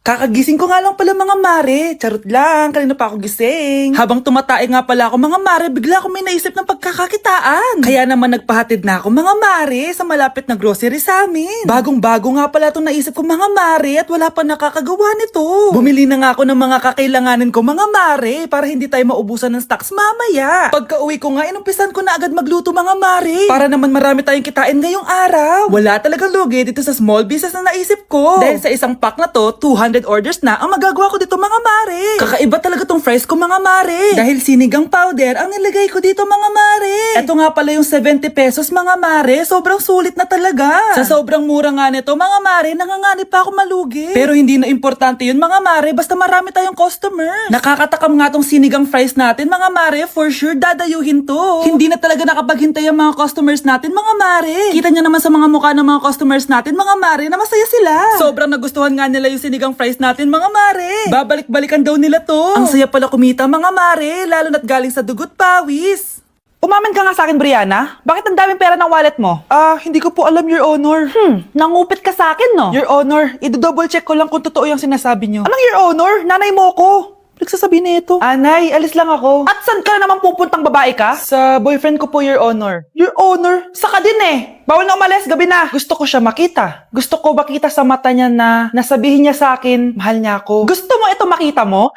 Kakagising ko nga lang pala mga mare. Charot lang, kanina pa ako gising. Habang tumatae nga pala ako mga mare, bigla ako may naisip ng pagkakakitaan. Kaya naman nagpahatid na ako mga mare sa malapit na grocery sa amin. Bagong-bago nga pala itong naisip ko mga mare at wala pa nakakagawa nito. Bumili na nga ako ng mga kakailanganin ko mga mare para hindi tayo maubusan ng stocks mamaya. Pagka uwi ko nga, inumpisan ko na agad magluto mga mare. Para naman marami tayong kitain ngayong araw. Wala talagang lugi dito sa small business na naisip ko. Dahil sa isang pack na to, 200 orders na ang magagawa ko dito mga mare. Kakaiba talaga tong fries ko mga mare. Dahil sinigang powder ang nilagay ko dito mga mare. Ito nga pala yung 70 pesos mga mare. Sobrang sulit na talaga. Sa sobrang mura nga nito mga mare, nanganganib pa ako malugi. Pero hindi na importante yun mga mare, basta marami tayong customers. Nakakatakam nga tong sinigang fries natin mga mare, for sure dadayuhin to. Hindi na talaga nakapaghintay ang mga customers natin mga mare. Kita nyo naman sa mga mukha ng mga customers natin mga mare na masaya sila. Sobrang nagustuhan nga nila yung sinigang fries natin mga mare. Babalik-balikan daw nila to. Ang saya pala kumita mga mare, lalo na't galing sa dugot pawis. Umamin ka nga sa akin, Brianna. Bakit ang daming pera ng wallet mo? Hindi ko po alam, Your Honor. Nangupit ka sa akin, no? Your Honor, i-double check ko lang kung totoo yung sinasabi nyo. Anong Your Honor? Nanay mo ko. Nagsasabi nito. Anay, alis lang ako. At saan ka naman pupuntang babae ka? Sa boyfriend ko po, Your Honor. Your Honor? Saka din eh. Bawal na umalis, gabi na. Gusto ko siya makita. Gusto ko makita sa mata niya na nasabihin niya sa akin, mahal niya ako. Gusto mo ito makita mo?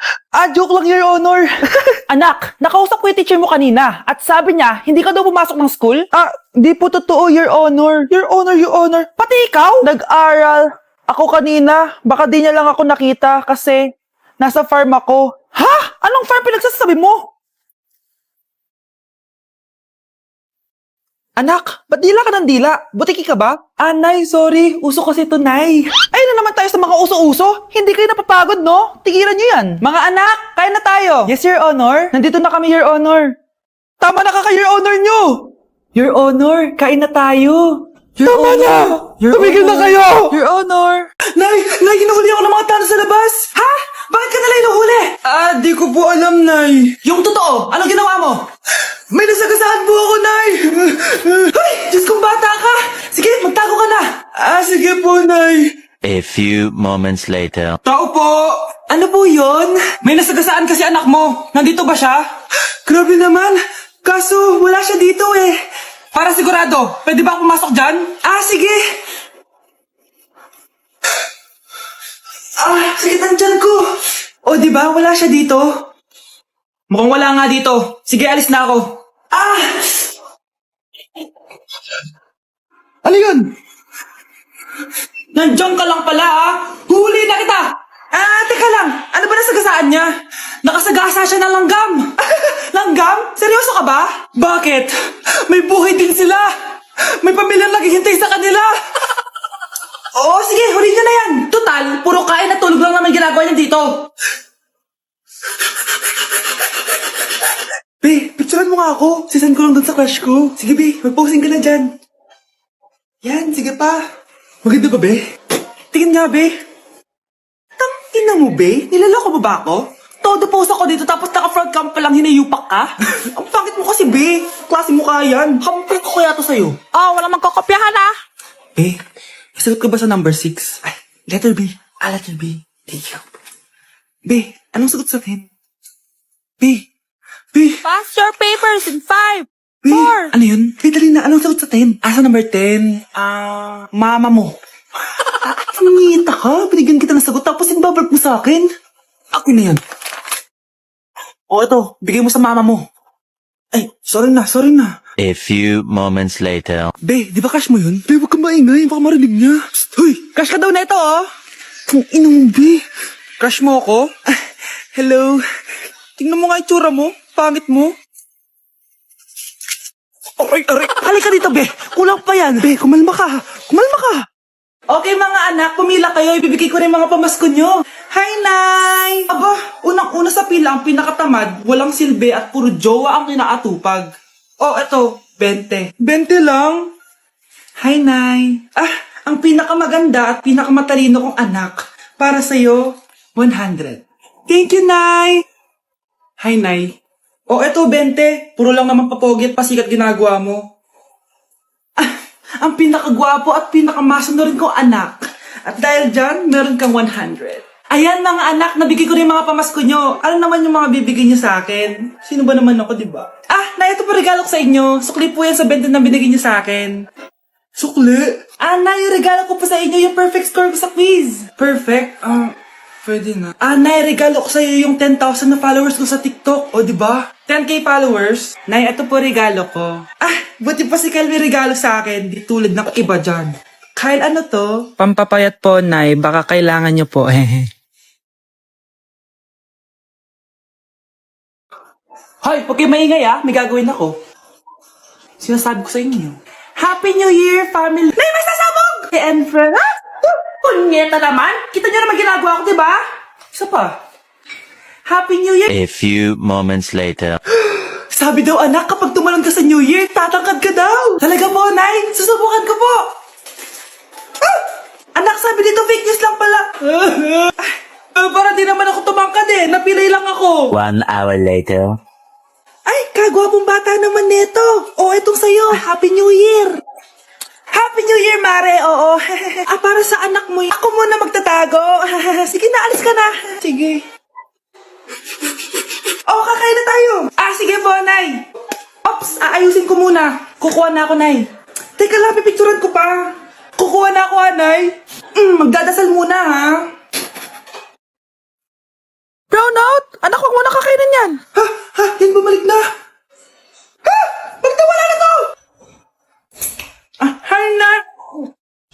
Joke lang, Your Honor. Anak, nakausap ko yung teacher mo kanina. At sabi niya, hindi ka daw pumasok ng school? Di po totoo, Your Honor. Your Honor, Your Honor. Pati ikaw? Nag-aral. Ako kanina, baka di niya lang ako nakita kasi nasa farm ako. Ha? Anong farm pinagsasabi mo? Anak, ba't dila ka ng dila? Butiki ka ba? Nay, sorry. Uso kasi ito, Nay. Ayun na naman tayo sa mga uso-uso. Hindi kayo napapagod, no? Tigilan nyo yan. Mga anak, kain na tayo. Yes, Your Honor. Nandito na kami, Your Honor. Tama na ka, Your Honor nyo. Your Honor, kain na tayo. Tama na! Tumigil na kayo! Your Honor! Nay! Hinuhuli ako ng mga tao sa labas! Ha? Bakit ka nila hinuhuli? Di ko po alam, Nay. Yung totoo, anong ginawa mo? May nasagasaan po ako, Nay! Hoy! Diyos kong bata ka! Sige, magtago ka na! Sige po, Nay. A few moments later. Tao po! Ano po yun? May nasagasaan kasi anak mo. Nandito ba siya? Grabe naman! Kaso, wala siya dito eh. Para sigurado, pwede ba ako pumasok dyan? Sige. Sakit ang tiyan ko. O, diba? Wala siya dito. Mukhang wala nga dito. Sige, alis na ako. Ano yun? Nandiyan ka lang pala, Huli na kita! Teka lang. Ano ba nasagasaan niya? Nakasagasa siya ng langgam. Langgam? Seryoso ka ba? Bakit? May buhay din sila. May pamilyang naghihintay sa kanila. Oo, sige, huli niyo na yan. Total, puro kain at tulog lang naman ginagawa niya dito. Be, picturean mo nga ako. Sisend ko lang dun sa crush ko. Sige, Be, mag-posing ka na dyan. Yan, sige pa. Maganda ba, Be? Tingin nga, Be. Tingnan mo, Be? Nilaloko mo ba ako? Todo post ako dito tapos naka-front cam pa lang hinayupak ka? Ang pangit mo kasi, Be. Klase mo kaya yan. Hampir ko kaya to sa'yo. Walang magkakopyahan, Be, sagot ka ba sa number 6? Letter B. Letter B. Thank you. Be, anong sagot sa 10? Be. Pass your papers in 5, Be, 4. ano yun? Be, dali na. Anong sagot sa 10? Sa number 10? Mama mo. Nangingita ka? Binigyan kita ng sagot tapos inbabalik mo sa akin? Ako na yan. Ito. Bigay mo sa mama mo. Sorry na. A few moments later. Be, di ba crush mo yun? Be, huwag kang maingay. Baka marinig niya. Psst, hoy! Crush ka daw na ito, Kung ina mo, Be. Crush mo ako? Hello? Tingnan mo nga itsura mo. Pangit mo. Aray. Halika dito, Be. Kulang pa yan. Be, kumalma ka. Okay, mga anak. Pumila kayo. Ibibigay ko rin mga pamasko nyo. Hi, Nay! Aba, unang-una sa pila ang pinakatamad, walang silbi at puro jowa ang kinaatupag. Eto, 20. 20 lang? Hi, Nay. Ang pinakamaganda at pinakamatalino kong anak. Para sa'yo, 100. Thank you, Nay. Hi, Nay. Eto, 20. Puro lang naman papogi at pasikat ginagawa mo. Ang pinakagwapo at pinakamasunod kong anak. At dahil dyan, meron kang 100. Ayan mga anak, nabigay ko na yung mga pamasko nyo. Ano naman yung mga bibigay nyo sa akin? Sino ba naman ako, di ba? Ah, na ito po regalo ko sa inyo. Sukli po yan sa 20 na binigay nyo sa akin. Sukli? Ana, yung regalo ko po sa inyo, yung perfect score ko sa quiz. Perfect? Pwede na. Nay, regalo ko sa iyo yung 10,000 na followers ko sa TikTok. O, di ba? 10k followers. Nay, ito po regalo ko. Buti pa si Kyle may regalo sa akin. Di tulad ng iba dyan. Kyle, ano to? Pampapayat po, Nay. Baka kailangan nyo po. Hoy, huwag kayo maingay may gagawin ako. Sinasabi ko sa inyo. Happy New Year, family! Nay, may sasabog! And friend, punyeta naman! Kita nyo naman ginagawa ko, diba? Isa pa. Happy New Year! A few moments later. Sabi daw, anak, kapag tumalon ka sa New Year, tatangkad ka daw! Talaga po, Nay! Susubukan ko po! Anak, sabi dito, fake news lang pala! Para di naman ako tumangkad napilay lang ako! 1 hour later. Ay, kagwapong bata naman neto. O, etong sa'yo. Happy New Year. Happy New Year, Mare. Oo. Para sa anak mo. Ako muna magtatago. Sige na, alis ka na. Sige. Kakain na tayo. Sige po, Nay. Ops, aayusin ko muna. Kukuha na ako, Nay. Teka lang, pipicturan ko pa. Kukuha na ako, Nay. Magdadasal muna, ha. Brownout! Anak, huwag mo nakakainin yan! Yan bumalik na! Bakit wala na to? Hi, na!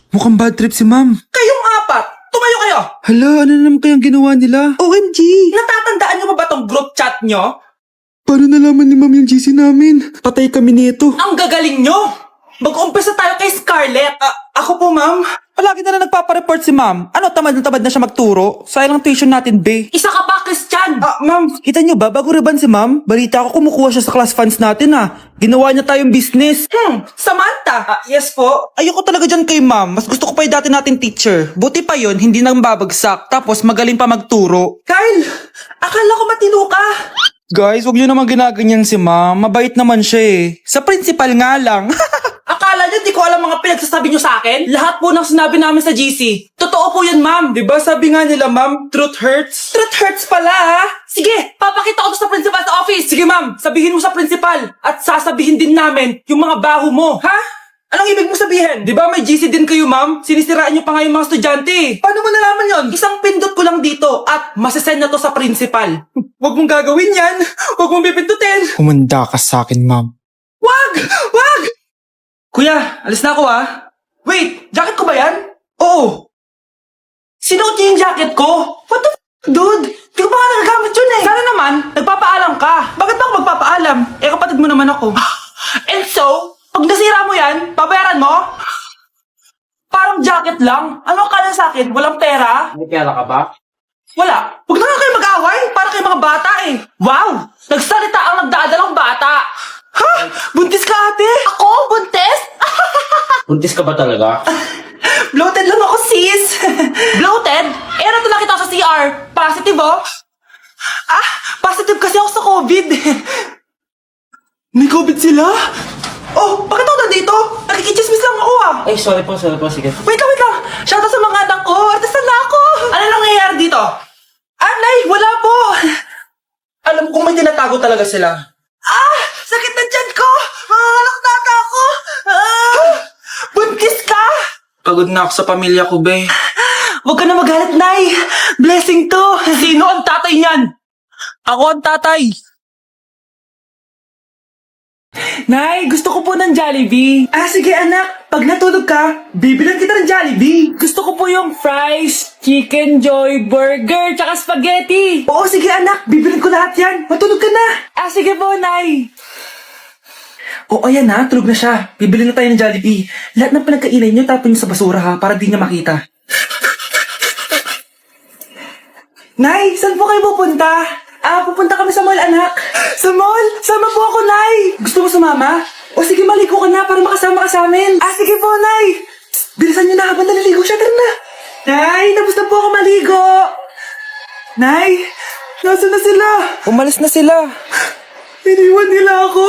Mukhang bad trip si ma'am. Kayong apat! Tumayo kayo! Hala, ano naman kayang ginawa nila? OMG! Natatandaan nyo ba tong group chat nyo? Paano nalaman ni ma'am yung GC namin? Patay kami nito. Ang gagaling nyo! Mag-umpisa tayo kay Scarlett. Ako po, ma'am. Palagi na nagpapareport si ma'am. Ano, tamad na siya magturo? Sayang lang tuition natin, be. Isa ka pa, Christian! Ma'am, kita niyo ba, bago riban si ma'am, balita ko kumukuha siya sa class funds natin, Ginawa niya tayong business. Samantha! Yes po. Ayoko talaga dyan kay ma'am. Mas gusto ko pa yung dati natin teacher. Buti pa yon, hindi nang babagsak. Tapos magaling pa magturo. Kyle! Akala ko matino ka. Guys, wag niyo naman ginaganyan si ma'am. Mabait naman siya Sa principal nga lang. Akala niyo di ko alam mga pinagsasabi niyo sa akin? Lahat po ng sinabi namin sa GC. Totoo po yan, ma'am. Diba sabi nga nila, ma'am, truth hurts? Truth hurts pala, Sige, papakita ko to sa principal sa office. Sige, ma'am, sabihin mo sa principal. At sasabihin din namin yung mga baho mo. Ha? Anong ibig mo sabihin? Di ba may GC din kayo, ma'am? Sinisiraan niyo pa nga yung mga estudyante. Paano mo nalaman yon? Isang pindot ko lang dito at masasend na to sa principal. Huwag mong gagawin yan. Huwag mong pipindutin. Humanda ka sa akin, ma'am. Wag! Wag! Kuya, alis na ako Wait, jacket ko ba yan? Oo. Sinuot niya yung jacket ko? What the dude? Di ko pa nga nagagamit yun Sana naman, nagpapaalam ka. Bakit ba ako magpapaalam? Kapatid mo naman ako. And so, pag nasira mo yan, babayaran mo? Parang jacket lang. Ano akala sa akin? Walang pera? May pera ka ba? Wala. Huwag na nga kayo mag-away. Para kayo mga bata Wow! Nagsalita ang nagdadalang bata. Ha? Buntis ka, ate? Ako? Buntis? Buntis ka ba talaga? Bloated lang ako, sis. Bloated? Ano to nakita ko sa CR? Positive, positive kasi ako sa COVID. May COVID sila? Bakit ako nandito? Nakikichismis lang ako, Ay, sorry po, sige. Wait lang. Shoutout sa mga anak ko. Artisan na ako. Ano nangyayari dito? Nay, wala po. Alam kong may tinatago talaga sila. Sakit na tiyan ko. Manganak na ako. Buntis ka? Pagod na ako sa pamilya ko, be. Huwag ka na magalit, Nay. Blessing to. Sino ang tatay niyan? Ako ang tatay. Nay, gusto ko po ng Jollibee. Sige anak, pag natulog ka, bibilan kita ng Jollibee. Gusto ko po yung fries, chicken joy, burger, tsaka spaghetti. Oo, sige anak, bibilan ko lahat yan. Matulog ka na. Sige po, Nay. Ayan tulog na siya. Bibili na tayo ng Jollibee. Lahat ng pinagkainan niyo, tapon niyo sa basura para di niya makita. Nay, saan po kayo pupunta? Pupunta kami sa mall, anak. Sa mall? Sama po ako, Nay. Gusto mo sumama? Sige, maligo ka na para makasama ka sa amin. Sige po, Nay. Bilisan niyo na habang naliligo siya. Tara na. Nay, tapos na po ako maligo. Nay, nasaan na sila? Umalis na sila. Iniwan nila ako.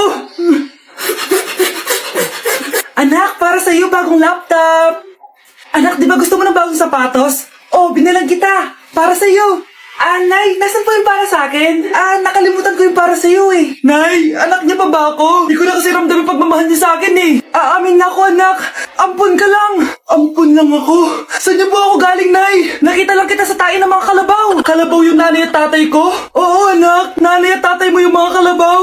Anak, para sa'yo bagong laptop. Anak, di ba gusto mo ng bagong sapatos? Binalan kita. Para sa'yo. Nay, nasan po yung para sa akin? Nakalimutan ko yung para sa'yo eh. Nay, anak niya pa ba ako? Hindi ko na kasi ramdam yung pagmamahal niya sa akin eh. Aamin na ako, anak. Ampun ka lang. Ampun lang ako. Saan niyo po ako galing, Nay? Nakita lang kita sa tae ng mga kalabaw. Kalabaw yung nanay at tatay ko? Oo, anak. Nanay at tatay mo yung mga kalabaw.